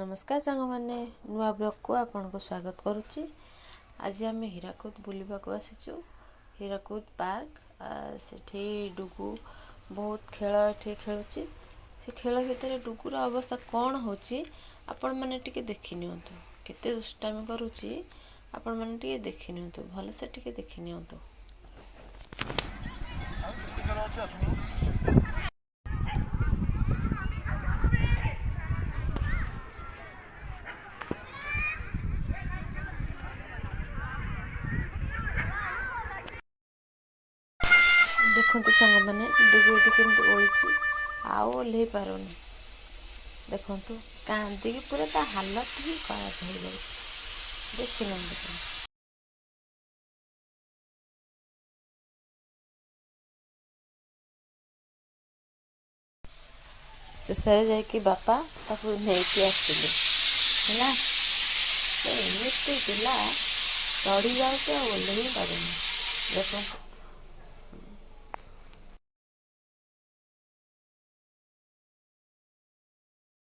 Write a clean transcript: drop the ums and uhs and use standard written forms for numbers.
नमस्कार सांग मैंने नुआ ब्लॉग को आपन को स्वागत करुच्ची। आज आम हीराकुद बुलवाक आसीचु। हीराकुद पार्क सेठी डुगु बहुत खेल ये खेलुची। से खेल भितर डुगुर अवस्था कौन होची आपण माने टिके देखि नियंतु। केते दुष्टामी करूची आपण माने टिके देखि नियंतु। भले से टिके देखि नियंतु। देखु सांग मैंने डुगु केमती ओळी आउ ओल्हे पारुनी। देखु कांदिकी पूरा ता हालत ही खराब हो गई। देखि शेषे जाकि बापा ताकू नहीं आसते है एमती पिला चढ़ी जाऊे ओल्हे पारुनी। देखो